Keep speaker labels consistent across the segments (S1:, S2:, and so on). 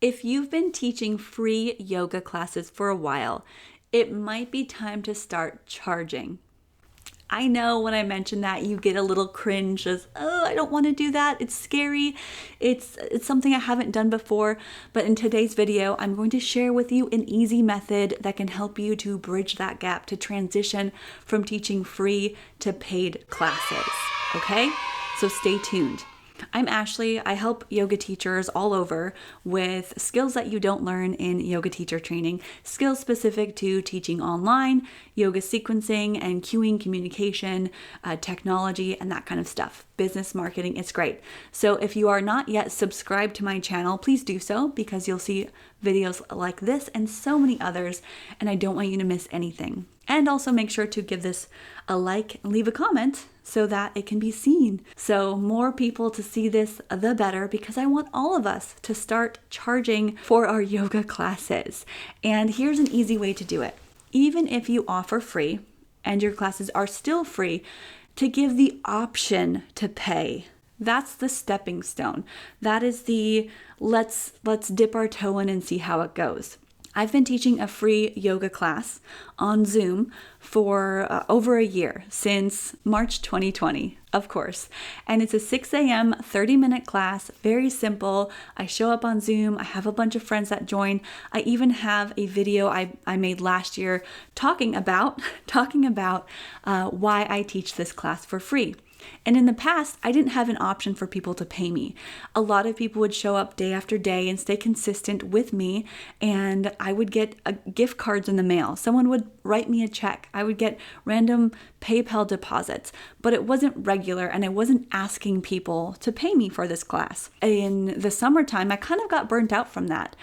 S1: If you've been teaching free yoga classes for a while, it might be time to start charging. I know when I mention that you get a little cringe as, oh, I don't want to do that. It's scary. It's something I haven't done before. But in today's video, I'm going to share with you an easy method that can help you to bridge that gap to transition from teaching free to paid classes. Okay? So stay tuned. I'm Ashley. I help yoga teachers all over with skills that you don't learn in yoga teacher training, skills specific to teaching online, yoga sequencing and cueing communication, technology, and that kind of stuff. Business marketing, it's great. So if you are not yet subscribed to my channel, please do so because you'll see videos like this and so many others, and I don't want you to miss anything. And also make sure to give this a like and leave a comment so that it can be seen. So more people to see this, the better, because I want all of us to start charging for our yoga classes. And here's an easy way to do it. Even if you offer free and your classes are still free, to give the option to pay. That's the stepping stone. That is the let's dip our toe in and see how it goes. I've been teaching a free yoga class on Zoom for over a year, since March 2020, of course. And it's a 6 a.m., 30-minute class, very simple. I show up on Zoom. I have a bunch of friends that join. I even have a video I made last year talking about why I teach this class for free. And in the past, I didn't have an option for people to pay me. A lot of people would show up day after day and stay consistent with me, and I would get gift cards in the mail. Someone would write me a check. I would get random PayPal deposits, but it wasn't regular, and I wasn't asking people to pay me for this class. In the summertime, I kind of got burnt out from that.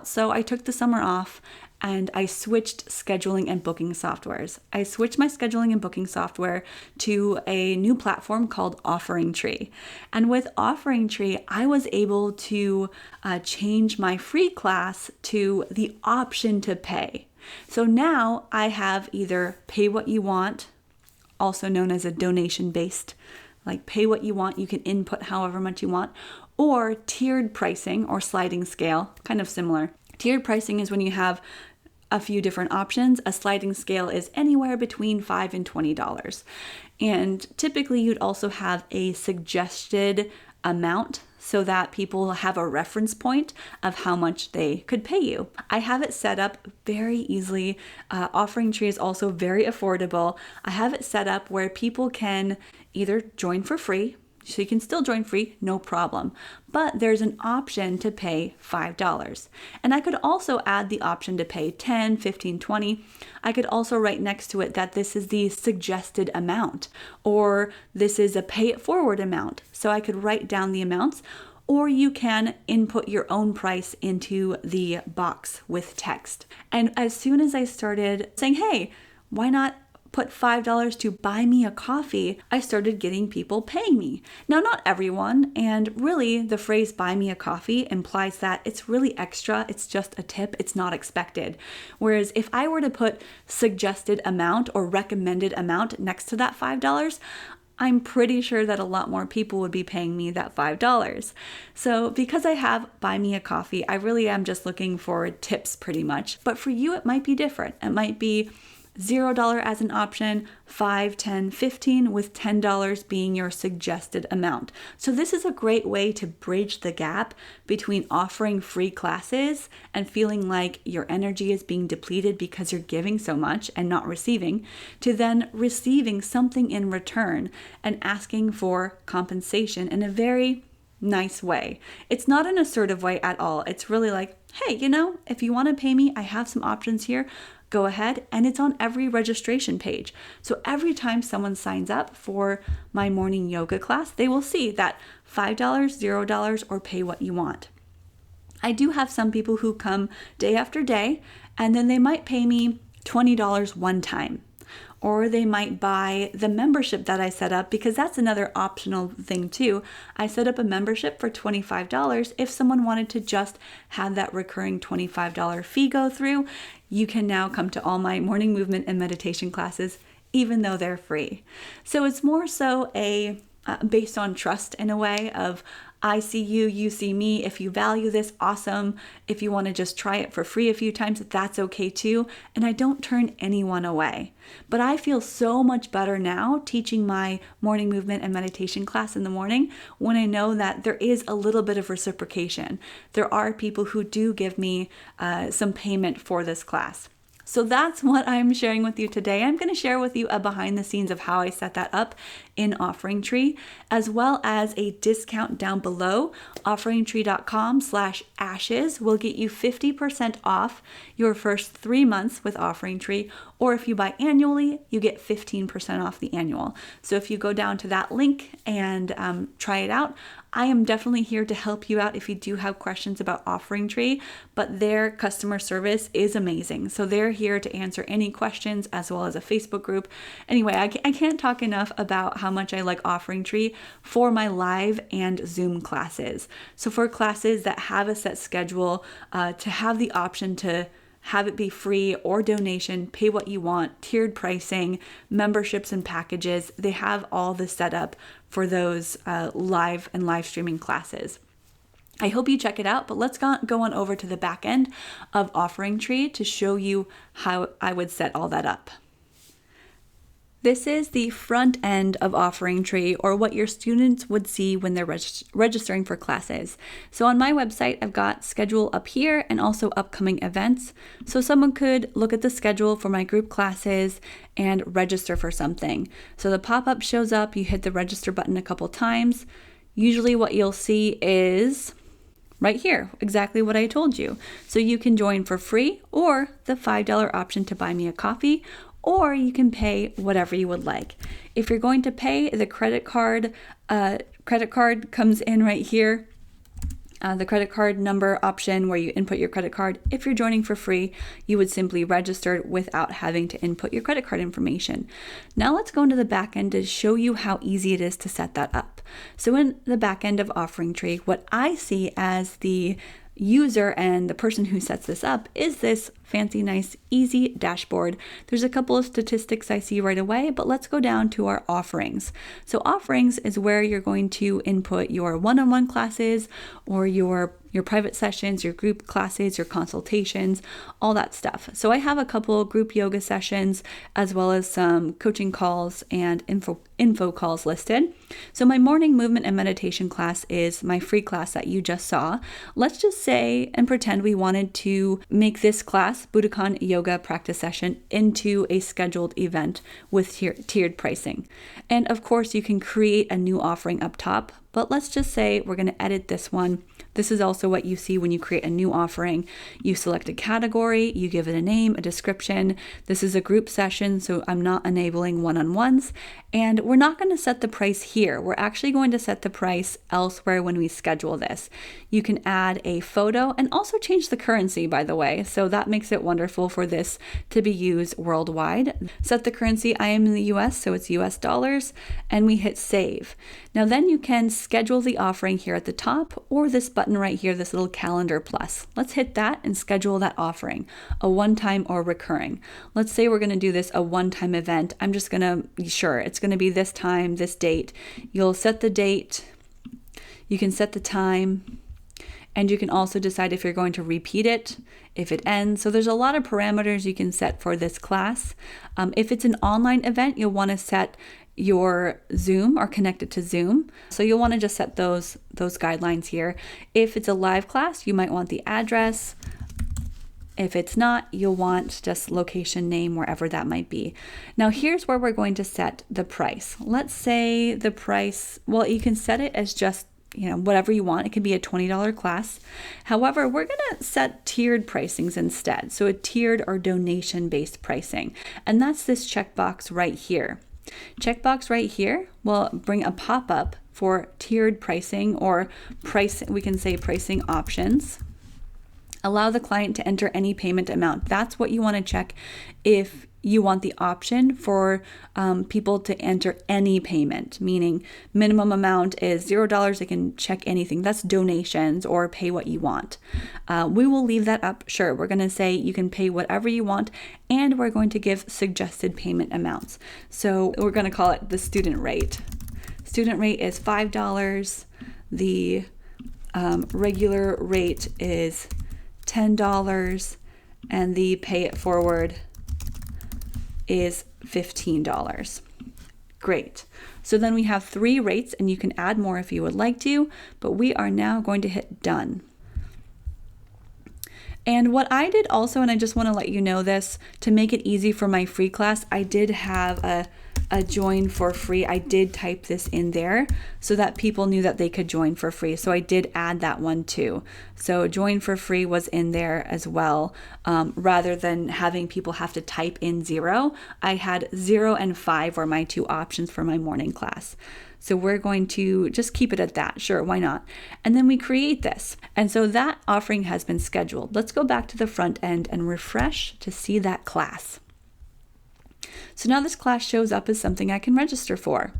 S1: So I took the summer off, and I switched scheduling and booking softwares. I switched my scheduling and booking software to a new platform called OfferingTree. And with OfferingTree, I was able to change my free class to the option to pay. So now I have either pay what you want, also known as a donation-based, like pay what you want, you can input however much you want, or tiered pricing or sliding scale, kind of similar. Tiered pricing is when you have a few different options. A sliding scale is anywhere between $5 and $20. And typically you'd also have a suggested amount so that people have a reference point of how much they could pay you. I have it set up very easily. OfferingTree is also very affordable. I have it set up where people can either join for free, so you can still join free, no problem. But there's an option to pay $5. And I could also add the option to pay $10, $15, $20. I could also write next to it that this is the suggested amount, or this is a pay it forward amount. So I could write down the amounts, or you can input your own price into the box with text. And as soon as I started saying, hey, why not put $5 to buy me a coffee, I started getting people paying me. Now, not everyone, and really the phrase buy me a coffee implies that it's really extra, it's just a tip, it's not expected. Whereas if I were to put suggested amount or recommended amount next to that $5, I'm pretty sure that a lot more people would be paying me that $5. So because I have buy me a coffee, I really am just looking for tips pretty much. But for you, it might be different. It might be $0 as an option, $5, $10, $15, with $10 being your suggested amount. So this is a great way to bridge the gap between offering free classes and feeling like your energy is being depleted because you're giving so much and not receiving, to then receiving something in return and asking for compensation in a very nice way. It's not an assertive way at all. It's really like, hey, if you want to pay me, I have some options here. Go ahead, and it's on every registration page. So every time someone signs up for my morning yoga class, they will see that $5, $0, or pay what you want. I do have some people who come day after day, and then they might pay me $20 one time. Or they might buy the membership that I set up, because that's another optional thing too. I set up a membership for $25. If someone wanted to just have that recurring $25 fee go through, you can now come to all my morning movement and meditation classes, even though they're free. So it's more so based on trust in a way of, I see you, you see me. If you value this, awesome. If you want to just try it for free a few times, that's okay too. And I don't turn anyone away. But I feel so much better now teaching my morning movement and meditation class in the morning when I know that there is a little bit of reciprocation. There are people who do give me some payment for this class. So that's what I'm sharing with you today. I'm going to share with you a behind the scenes of how I set that up in OfferingTree, as well as a discount down below. OfferingTree.com/ashes will get you 50% off your first 3 months with OfferingTree, or if you buy annually, you get 15% off the annual. So if you go down to that link and try it out, I am definitely here to help you out if you do have questions about OfferingTree, but their customer service is amazing. So they're here to answer any questions, as well as a Facebook group. Anyway, I can't talk enough about how much I like OfferingTree for my live and Zoom classes. So for classes that have a set schedule, to have the option to have it be free or donation, pay what you want, tiered pricing, memberships and packages. They have all the setup for those live and live streaming classes. I hope you check it out, but let's go on over to the back end of OfferingTree to show you how I would set all that up. This is the front end of OfferingTree, or what your students would see when they're registering for classes. So on my website, I've got schedule up here and also upcoming events. So someone could look at the schedule for my group classes and register for something. So the pop-up shows up, you hit the register button a couple times. Usually what you'll see is right here, exactly what I told you. So you can join for free, or the $5 option to buy me a coffee, or you can pay whatever you would like. If you're going to pay, the credit card comes in right here. The credit card number option where you input your credit card. If you're joining for free, you would simply register without having to input your credit card information. Now let's go into the back end to show you how easy it is to set that up. So in the back end of OfferingTree, what I see as the user and the person who sets this up is this fancy, nice, easy dashboard. There's a couple of statistics I see right away, but let's go down to our offerings. So offerings is where you're going to input your one-on-one classes or your private sessions, your group classes, your consultations, all that stuff. So I have a couple group yoga sessions, as well as some coaching calls and info calls listed. So my morning movement and meditation class is my free class that you just saw. Let's just say and pretend we wanted to make this class, Budokon Yoga Practice Session, into a scheduled event with tiered pricing. And of course, you can create a new offering up top, but let's just say we're going to edit this one. This is also what you see when you create a new offering. You select a category, you give it a name, a description. This is a group session, so I'm not enabling one-on-ones. And we're not going to set the price here. We're actually going to set the price elsewhere when we schedule this. You can add a photo and also change the currency, by the way. So that makes it wonderful for this to be used worldwide. Set the currency, I am in the US, so it's US dollars, and we hit save. Now then you can schedule the offering here at the top, or this button right here, this little calendar plus. Let's hit that and schedule that offering, a one-time or recurring. Let's say we're going to do this a one-time event. I'm just going to be sure it's going to be this time, this date. You'll set the date, you can set the time, and you can also decide if you're going to repeat it, if it ends. So there's a lot of parameters you can set for this class. If it's an online event, you'll want to set your Zoom or connect it to Zoom. So you'll want to just set those guidelines here. If it's a live class, you might want the address. If it's not, you'll want just location name, wherever that might be. Now here's where we're going to set the price. Let's say the price, well, you can set it as just whatever you want. It could be a $20 class. However, we're going to set tiered pricings instead. So a tiered or donation-based pricing. And that's this checkbox right here. Checkbox right here will bring a pop-up for tiered pricing, or price, we can say pricing options. Allow the client to enter any payment amount. That's what you want to check if you want the option for people to enter any payment, meaning minimum amount is $0. They can check anything. That's donations or pay what you want. We will leave that up. Sure, we're going to say you can pay whatever you want, and we're going to give suggested payment amounts. So we're going to call it the student rate. Student rate is $5. the regular rate is $10 and the pay it forward is $15. Great. So then we have 3 rates, and you can add more if you would like to, but we are now going to hit done. And what I did also, and I just want to let you know this, to make it easy for my free class, I did have a join for free. I did type this in there so that people knew that they could join for free. So I did add that one too. So join for free was in there as well. Rather than having people have to type in 0, I had 0 and 5 were my 2 options for my morning class. So we're going to just keep it at that. Sure, why not? And then we create this. And so that offering has been scheduled. Let's go back to the front end and refresh to see that class. So now this class shows up as something I can register for.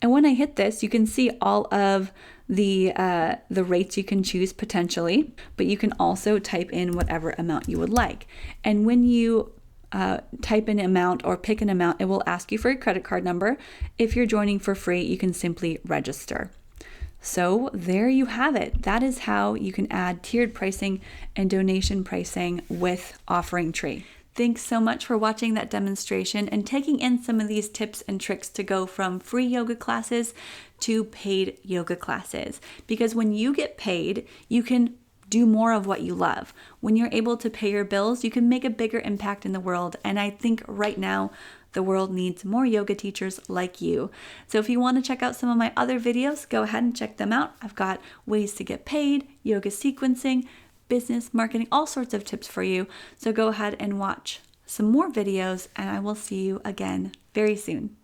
S1: And when I hit this, you can see all of the rates you can choose potentially, but you can also type in whatever amount you would like. And when you type in amount or pick an amount, it will ask you for your credit card number. If you're joining for free, you can simply register. So there you have it. That is how you can add tiered pricing and donation pricing with Offering Tree. Thanks so much for watching that demonstration and taking in some of these tips and tricks to go from free yoga classes to paid yoga classes. Because when you get paid, you can do more of what you love. When you're able to pay your bills, you can make a bigger impact in the world. And I think right now, the world needs more yoga teachers like you. So if you want to check out some of my other videos, go ahead and check them out. I've got ways to get paid, yoga sequencing, business, marketing, all sorts of tips for you. So go ahead and watch some more videos, and I will see you again very soon.